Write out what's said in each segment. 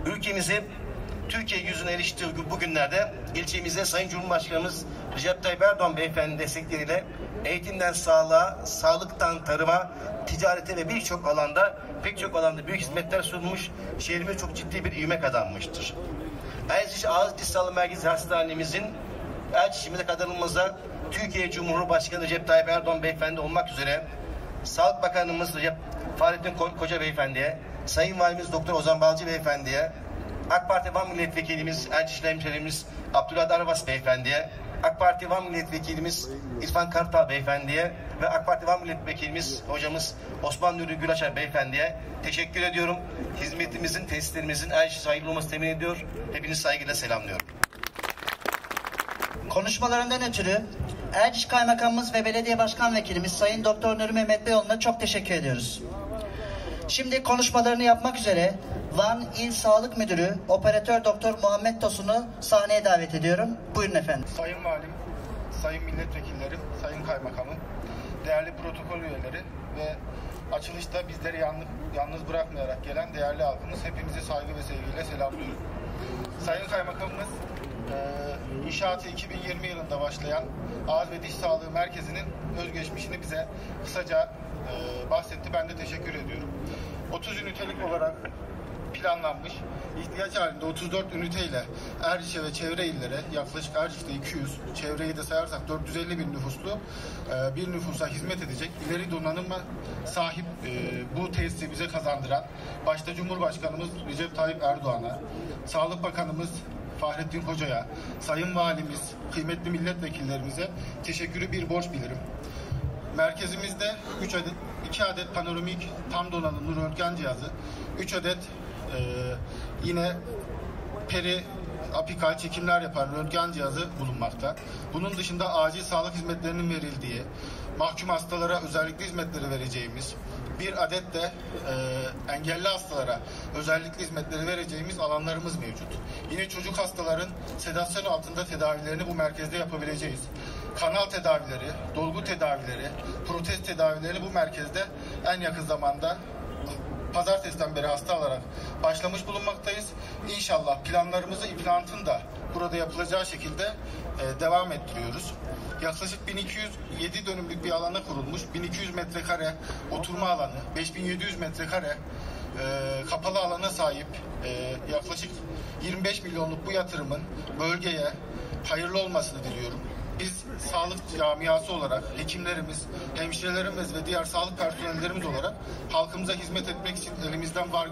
Ülkemizi Türkiye yüzüne eriştirdiği bu günlerde ilçemizde Sayın Cumhurbaşkanımız Recep Tayyip Erdoğan Beyefendi destekleriyle eğitimden sağlığa, sağlıktan tarıma, ticarete ve pek çok alanda büyük hizmetler sunmuş, şehrimiz çok ciddi bir ivme kazanmıştır. Erciş Ağız Diş Sağlığı Merkezi Hastanemizin Erciş'imize kazanılmamıza Türkiye Cumhurbaşkanı Recep Tayyip Erdoğan Beyefendi olmak üzere Sağlık Bakanımız Fahrettin Koca Beyefendi'ye, Sayın Valimiz Doktor Ozan Balcı Beyefendi'ye, AK Parti Van Milletvekilimiz Erciş'li hemşerimiz Abdullah Darvas Beyefendi'ye, AK Parti Van Milletvekilimiz İrfan Kartal Beyefendi'ye ve AK Parti Van Milletvekilimiz hocamız Osman Nuri Gülaçar Beyefendi'ye teşekkür ediyorum. Hizmetimizin, tesislerimizin Erciş hayırlı olması temin ediyor. Hepinizi saygıyla selamlıyorum. Konuşmalarından ötürü Erciş Kaymakamımız ve Belediye Başkan Vekilimiz Sayın Doktor Nuri Mehmet Beyoğlu'na çok teşekkür ediyoruz. Şimdi konuşmalarını yapmak üzere Van İl Sağlık Müdürü Operatör Doktor Muhammed Tosun'u sahneye davet ediyorum. Buyurun efendim. Sayın Valim, Sayın Milletvekillerim, Sayın Kaymakamım, değerli protokol üyeleri ve açılışta bizleri yalnız bırakmayarak gelen değerli halkımız, hepinizi saygı ve sevgiyle selamlıyorum. Sayın Kaymakamımız, inşaatı 2020 yılında başlayan Ağız ve Diş Sağlığı Merkezi'nin özgeçmişini bize kısaca bahsetti. Ben de teşekkür ediyorum. 30 ünitelik olarak planlanmış, ihtiyaç halinde 34 üniteyle Erciş'e ve çevre illere, yaklaşık Erciş'te 200, çevreyi de sayarsak 450 bin nüfuslu bir nüfusa hizmet edecek ileri donanıma sahip bu tesisi bize kazandıran başta Cumhurbaşkanımız Recep Tayyip Erdoğan'a, Sağlık Bakanımız Fahrettin Koca'ya, Sayın Valimiz, kıymetli milletvekillerimize teşekkürü bir borç bilirim. Merkezimizde 2 adet panoramik tam donanımlı röntgen cihazı, 3 adet yine apikal çekimler yapan röntgen cihazı bulunmakta. Bunun dışında acil sağlık hizmetlerinin verildiği, mahkum hastalara özellikle hizmetleri vereceğimiz, bir adet de engelli hastalara özellikle hizmetleri vereceğimiz alanlarımız mevcut. Yine çocuk hastaların sedasyon altında tedavilerini bu merkezde yapabileceğiz. Kanal tedavileri, dolgu tedavileri, protez tedavileri bu merkezde en yakın zamanda pazartesiden beri hasta alarak başlamış bulunmaktayız. İnşallah planlarımızı implantın da burada yapılacağı şekilde devam ettiriyoruz. Yaklaşık 1207 dönümlük bir alana kurulmuş, 1200 metrekare oturma alanı, 5700 metrekare kapalı alana sahip yaklaşık 25 milyonluk bu yatırımın bölgeye hayırlı olmasını diliyorum. Biz sağlık camiası olarak hekimlerimiz, hemşirelerimiz ve diğer sağlık personellerimiz olarak halkımıza hizmet etmek için elimizden var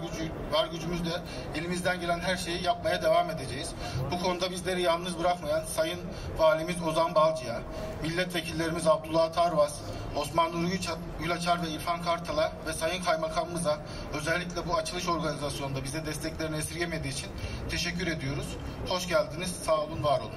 gücümüzle elimizden gelen her şeyi yapmaya devam edeceğiz. Bu konuda bizleri yalnız bırakmayan Sayın Valimiz Ozan Balcı'ya, milletvekillerimiz Abdullah Tarvas, Osman Nuri Gülaçar ve İrfan Kartal'a ve Sayın Kaymakamımıza özellikle bu açılış organizasyonunda bize desteklerini esirgemediği için teşekkür ediyoruz. Hoş geldiniz, sağ olun, var olun.